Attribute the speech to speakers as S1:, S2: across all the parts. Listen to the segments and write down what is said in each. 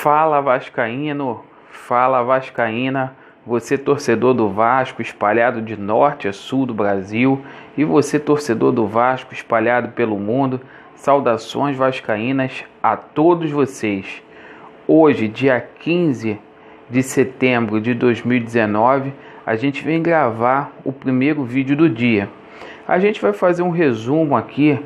S1: Fala Vascaíno, fala Vascaína, você torcedor do Vasco espalhado de norte a sul do Brasil e você torcedor do Vasco espalhado pelo mundo, saudações vascaínas a todos vocês. Hoje, dia 15 de setembro de 2019, a gente vem gravar o primeiro vídeo do dia. A gente vai fazer um resumo aqui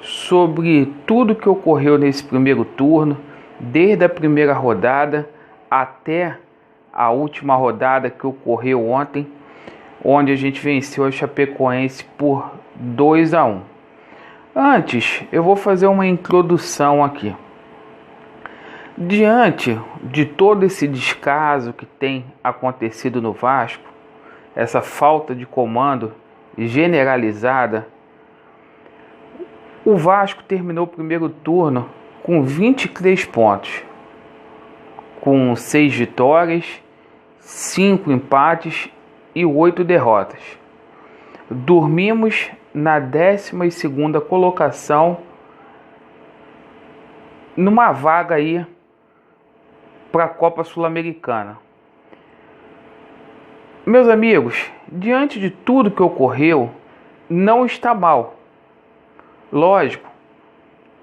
S1: sobre tudo que ocorreu nesse primeiro turno, desde a primeira rodada até a última rodada que ocorreu ontem, onde a gente venceu a Chapecoense por 2-1. Antes, eu vou fazer uma introdução aqui. Diante de todo esse descaso que tem acontecido no Vasco, essa falta de comando generalizada, o Vasco terminou o primeiro turno com 23 pontos, com 6 vitórias, 5 empates e 8 derrotas. Dormimos na 12ª colocação, numa vaga aí para a Copa Sul-Americana. Meus amigos, diante de tudo que ocorreu, não está mal. Lógico,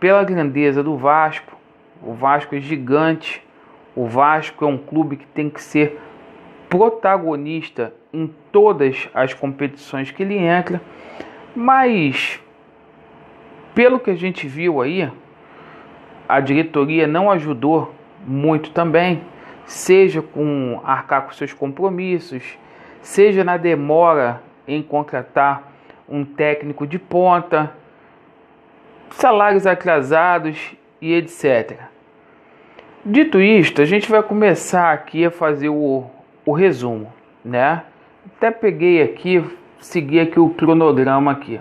S1: pela grandeza do Vasco, o Vasco é gigante, o Vasco é um clube que tem que ser protagonista em todas as competições que ele entra, mas pelo que a gente viu aí, a diretoria não ajudou muito também, seja com arcar com seus compromissos, seja na demora em contratar um técnico de ponta, salários atrasados e etc. Dito isto, a gente vai começar aqui a fazer o resumo, né? Até peguei aqui, segui aqui o cronograma aqui.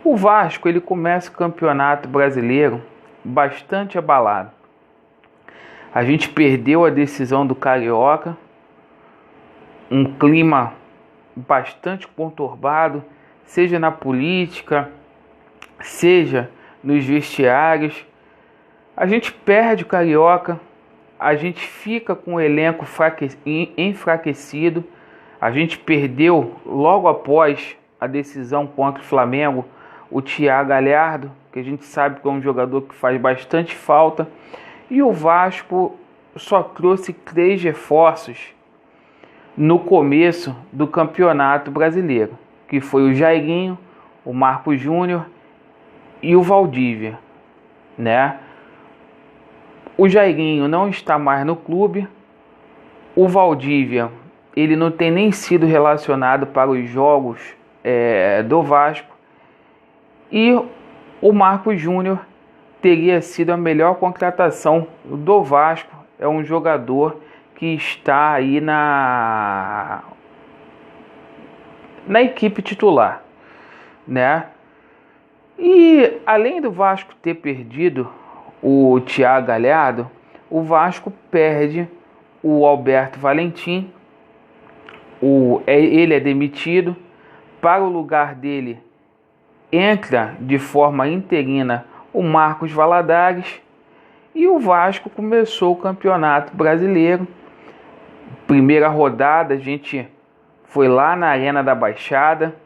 S1: O Vasco, ele começa o Campeonato Brasileiro bastante abalado. A gente perdeu a decisão do Carioca, um clima bastante conturbado, seja na política, seja nos vestiários. A gente perde o Carioca, a gente fica com o elenco enfraquecido, a gente perdeu logo após a decisão contra o Flamengo o Thiago Galhardo, que a gente sabe que é um jogador que faz bastante falta, e o Vasco só trouxe 3 reforços no começo do Campeonato Brasileiro, que foi o Jairinho, o Marcos Júnior e o Valdívia, né? O Jairinho não está mais no clube, o Valdívia, ele não tem nem sido relacionado para os jogos do Vasco, e o Marcos Júnior teria sido a melhor contratação do Vasco, é um jogador que está aí na equipe titular, né? E além do Vasco ter perdido o Thiago Galhardo, o Vasco perde o Alberto Valentim, ele é demitido, para o lugar dele entra de forma interina o Marcos Valadares, e o Vasco começou o Campeonato Brasileiro. Primeira rodada, a gente foi lá na Arena da Baixada,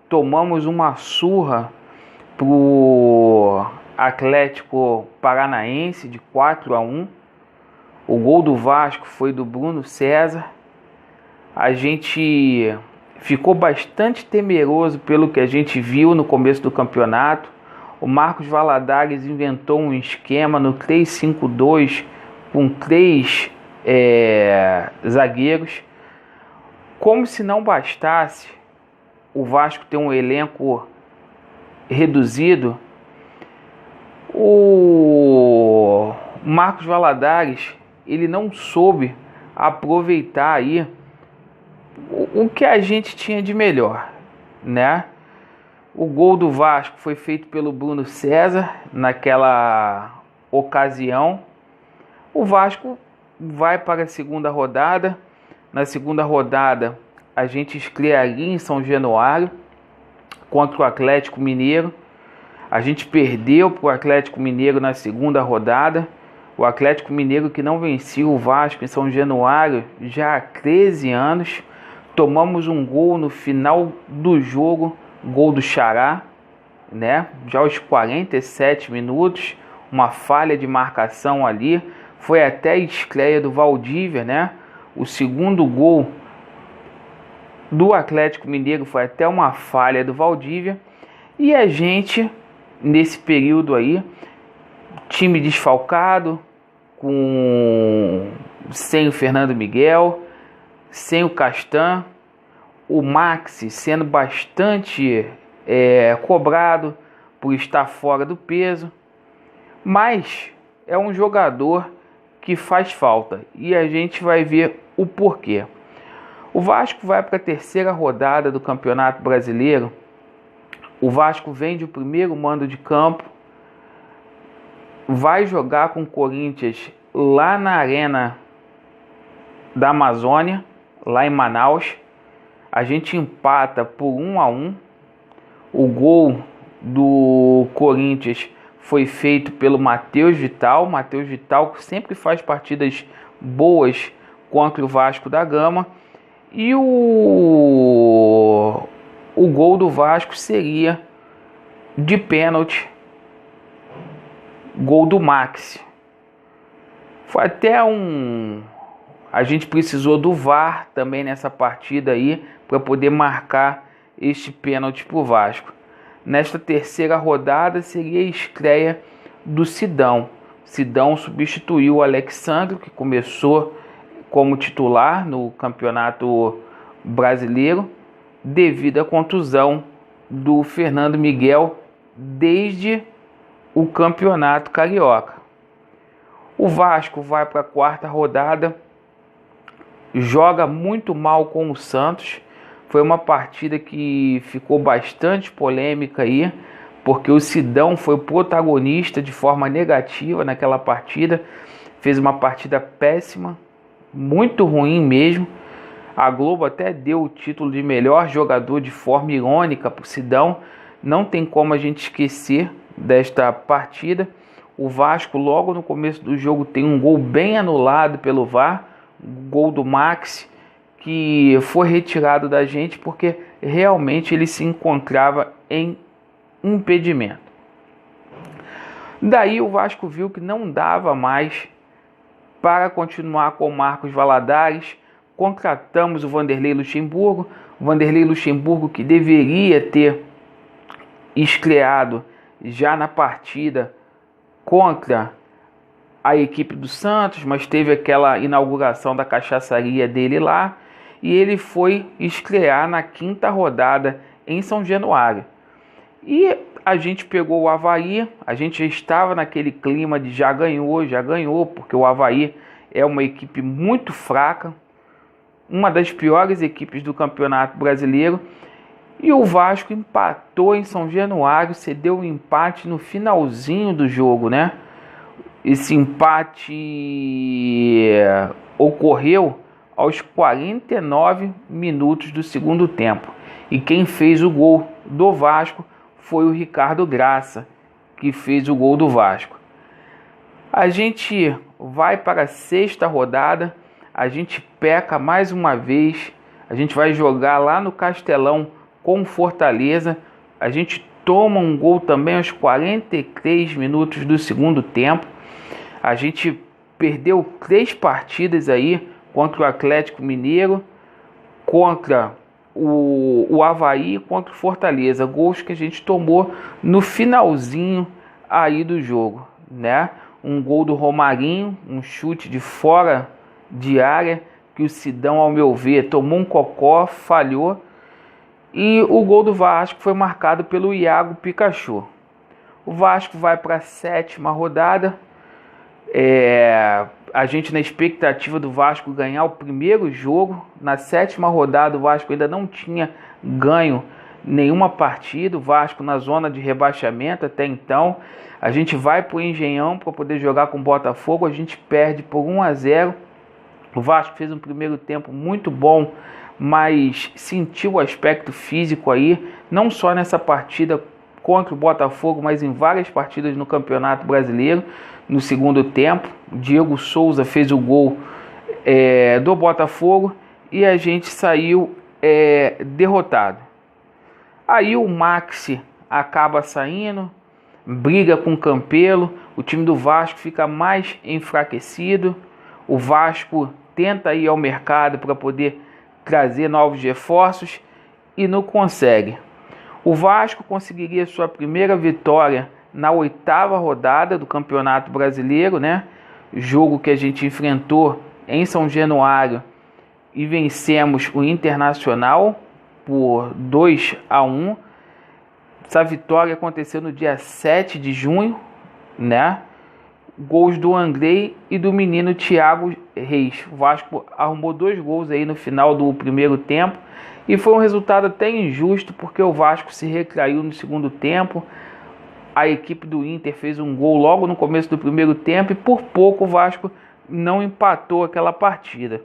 S1: tomamos uma surra pro Atlético Paranaense de 4-1. O gol do Vasco foi do Bruno César. A gente ficou bastante temeroso pelo que a gente viu no começo do campeonato. O Marcos Valadares inventou um esquema no 3-5-2 com 3 zagueiros. Como se não bastasse o Vasco ter um elenco reduzido, o Marcos Valadares, ele não soube aproveitar aí o que a gente tinha de melhor, né? O gol do Vasco foi feito pelo Bruno César naquela ocasião. O Vasco vai para a segunda rodada. Na segunda rodada, a gente estrearia em São Januário contra o Atlético Mineiro. A gente perdeu para o Atlético Mineiro na segunda rodada. O Atlético Mineiro que não vencia o Vasco em São Januário já há 13 anos. Tomamos um gol no final do jogo, gol do Xará, né? Já aos 47 minutos, uma falha de marcação ali. Foi até a estreia do Valdívia, né? O segundo gol do Atlético Mineiro foi até uma falha do Valdívia. E a gente, nesse período aí, time desfalcado, sem o Fernando Miguel, sem o Castan, o Maxi sendo bastante cobrado por estar fora do peso, mas é um jogador que faz falta e a gente vai ver o porquê. O Vasco vai para a terceira rodada do Campeonato Brasileiro. O Vasco vende o primeiro mando de campo, vai jogar com o Corinthians lá na Arena da Amazônia, lá em Manaus. A gente empata por 1-1. O gol do Corinthians foi feito pelo Matheus Vital. Matheus Vital sempre faz partidas boas contra o Vasco da Gama. E o gol do Vasco seria de pênalti, gol do Maxi. Foi até a gente precisou do VAR também nessa partida aí para poder marcar este pênalti para o Vasco. Nesta terceira rodada seria a estreia do Sidão. Sidão substituiu o Alexandre, que começou como titular no Campeonato Brasileiro, devido à contusão do Fernando Miguel desde o Campeonato Carioca. O Vasco vai para a quarta rodada, joga muito mal com o Santos. Foi uma partida que ficou bastante polêmica aí, porque o Sidão foi protagonista de forma negativa naquela partida. Fez uma partida péssima, muito ruim mesmo. A Globo até deu o título de melhor jogador de forma irônica para o Sidão. Não tem como a gente esquecer desta partida. O Vasco logo no começo do jogo tem um gol bem anulado pelo VAR, gol do Maxi, que foi retirado da gente porque realmente ele se encontrava em impedimento. Daí o Vasco viu que não dava mais para continuar com o Marcos Valadares. Contratamos o Vanderlei Luxemburgo. O Vanderlei Luxemburgo que deveria ter estreado já na partida contra a equipe do Santos, mas teve aquela inauguração da cachaçaria dele lá, e ele foi estrear na quinta rodada em São Januário. E a gente pegou o Avaí, a gente já estava naquele clima de já ganhou, porque o Avaí é uma equipe muito fraca, uma das piores equipes do Campeonato Brasileiro, e o Vasco empatou em São Januário, cedeu um empate no finalzinho do jogo, né? Esse empate ocorreu aos 49 minutos do segundo tempo. E quem fez o gol do Vasco foi o Ricardo Graça, que fez o gol do Vasco. A gente vai para a sexta rodada, a gente peca mais uma vez, a gente vai jogar lá no Castelão com Fortaleza, a gente toma um gol também aos 43 minutos do segundo tempo. A gente perdeu 3 partidas aí contra o Atlético Mineiro, contra o Avaí e contra o Fortaleza. Gols que a gente tomou no finalzinho aí do jogo, né? Um gol do Romarinho, um chute de fora de área, que o Sidão, ao meu ver, tomou um cocó, falhou. E o gol do Vasco foi marcado pelo Iago Pikachu. O Vasco vai para a sétima rodada. A gente na expectativa do Vasco ganhar o primeiro jogo. Na sétima rodada o Vasco ainda não tinha ganho nenhuma partida. O Vasco na zona de rebaixamento até então. A gente vai para o Engenhão para poder jogar com o Botafogo. A gente perde por 1-0. O Vasco fez um primeiro tempo muito bom, mas sentiu o aspecto físico aí, não só nessa partida contra o Botafogo, mas em várias partidas no Campeonato Brasileiro. No segundo tempo, Diego Souza fez o gol do Botafogo e a gente saiu derrotado. Aí o Maxi acaba saindo, briga com o Campelo, o time do Vasco fica mais enfraquecido, o Vasco tenta ir ao mercado para poder trazer novos reforços e não consegue. O Vasco conseguiria sua primeira vitória na 8ª rodada do Campeonato Brasileiro, né? Jogo que a gente enfrentou em São Januário e vencemos o Internacional por 2-1. Essa vitória aconteceu no dia 7 de junho, né? Gols do Andrei e do menino Thiago Reis. O Vasco arrumou 2 gols aí no final do primeiro tempo e foi um resultado até injusto, porque o Vasco se retraiu no segundo tempo. A equipe do Inter fez um gol logo no começo do primeiro tempo e por pouco o Vasco não empatou aquela partida.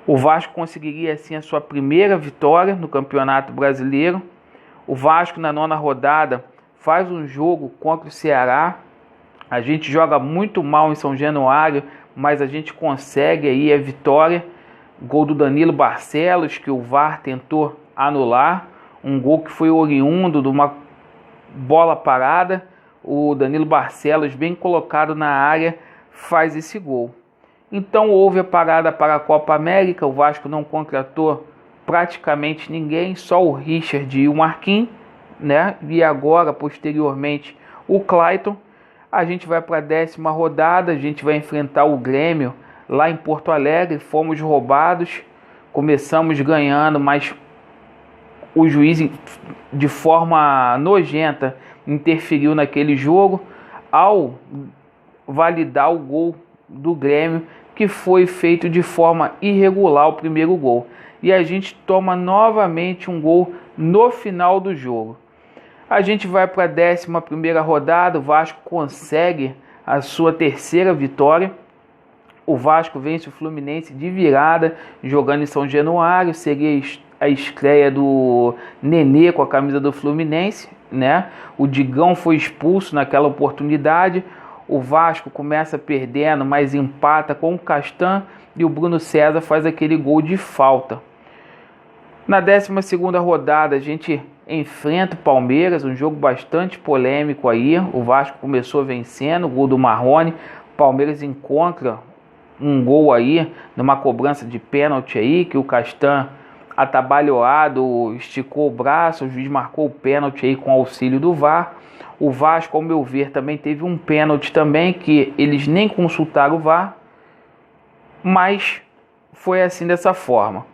S1: O Vasco conseguiria assim a sua primeira vitória no Campeonato Brasileiro. O Vasco na 9ª rodada faz um jogo contra o Ceará. A gente joga muito mal em São Januário, mas a gente consegue aí a vitória. Gol do Danilo Barcelos, que o VAR tentou anular. Um gol que foi oriundo de uma bola parada. O Danilo Barcelos, bem colocado na área, faz esse gol. Então houve a parada para a Copa América. O Vasco não contratou praticamente ninguém, só o Richard e o Marquinhos, né? E agora, posteriormente, o Clayton. A gente vai para a 10ª rodada, a gente vai enfrentar o Grêmio lá em Porto Alegre. Fomos roubados, começamos ganhando, mas o juiz, de forma nojenta, interferiu naquele jogo ao validar o gol do Grêmio, que foi feito de forma irregular, o primeiro gol. E a gente toma novamente um gol no final do jogo. A gente vai para a 11ª rodada, o Vasco consegue a sua 3ª vitória. O Vasco vence o Fluminense de virada, jogando em São Januário. Seria a estreia do Nenê com a camisa do Fluminense, né? O Digão foi expulso naquela oportunidade. O Vasco começa perdendo, mas empata com o Castan e o Bruno César faz aquele gol de falta. Na 12ª rodada a gente enfrenta o Palmeiras, um jogo bastante polêmico aí. O Vasco começou vencendo, o gol do Marrone. O Palmeiras encontra um gol aí, numa cobrança de pênalti aí, que o Castan, atabalhoado, esticou o braço, o juiz marcou o pênalti aí com auxílio do VAR. O Vasco, ao meu ver, também teve um pênalti também, que eles nem consultaram o VAR, mas foi assim dessa forma.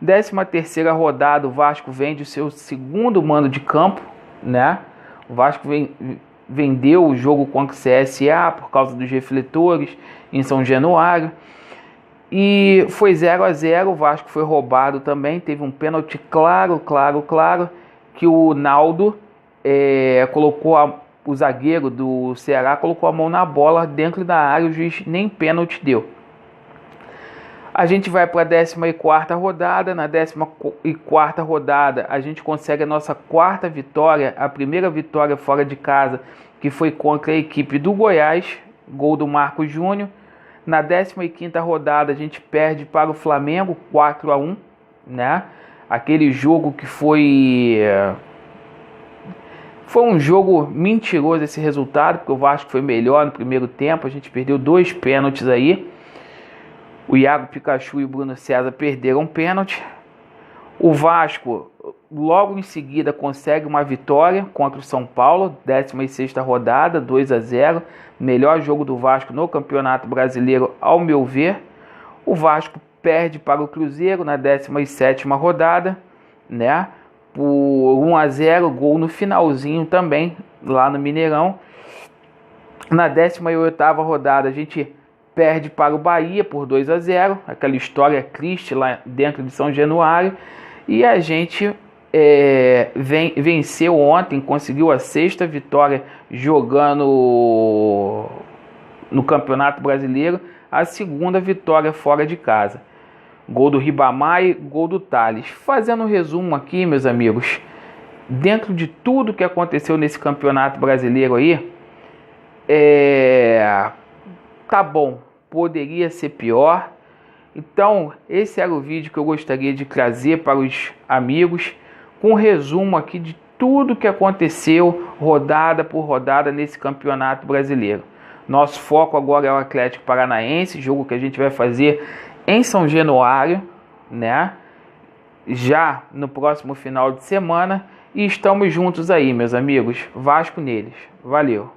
S1: 13ª rodada, o Vasco vende o seu segundo mando de campo, né? O Vasco vendeu o jogo contra o CSA por causa dos refletores em São Januário. E foi 0-0, o Vasco foi roubado também, teve um pênalti claro, que o Naldo colocou o zagueiro do Ceará colocou a mão na bola dentro da área, o juiz nem pênalti deu. A gente vai para a 14ª rodada. Na 14ª rodada a gente consegue a nossa 4ª vitória, a primeira vitória fora de casa, que foi contra a equipe do Goiás, gol do Marcos Júnior. Na 15ª rodada a gente perde para o Flamengo 4-1, né? Aquele jogo que foi um jogo mentiroso esse resultado, porque o Vasco foi melhor no primeiro tempo, a gente perdeu 2 pênaltis aí. O Iago Pikachu e o Bruno César perderam um pênalti. O Vasco, logo em seguida, consegue uma vitória contra o São Paulo, 16ª rodada, 2-0. Melhor jogo do Vasco no Campeonato Brasileiro, ao meu ver. O Vasco perde para o Cruzeiro na 17ª rodada, né? Por 1-0, gol no finalzinho também, lá no Mineirão. Na 18ª rodada, a gente perde para o Bahia por 2-0, aquela história triste lá dentro de São Januário. E a gente venceu ontem, conseguiu a 6ª vitória jogando no Campeonato Brasileiro, a 2ª vitória fora de casa. Gol do Ribamar e gol do Thales. Fazendo um resumo aqui, meus amigos, dentro de tudo que aconteceu nesse campeonato brasileiro aí, tá bom, poderia ser pior. Então, esse era o vídeo que eu gostaria de trazer para os amigos, com um resumo aqui de tudo que aconteceu, rodada por rodada, nesse campeonato brasileiro. Nosso foco agora é o Atlético Paranaense, jogo que a gente vai fazer em São Januário, né? Já no próximo final de semana. E estamos juntos aí, meus amigos. Vasco neles. Valeu!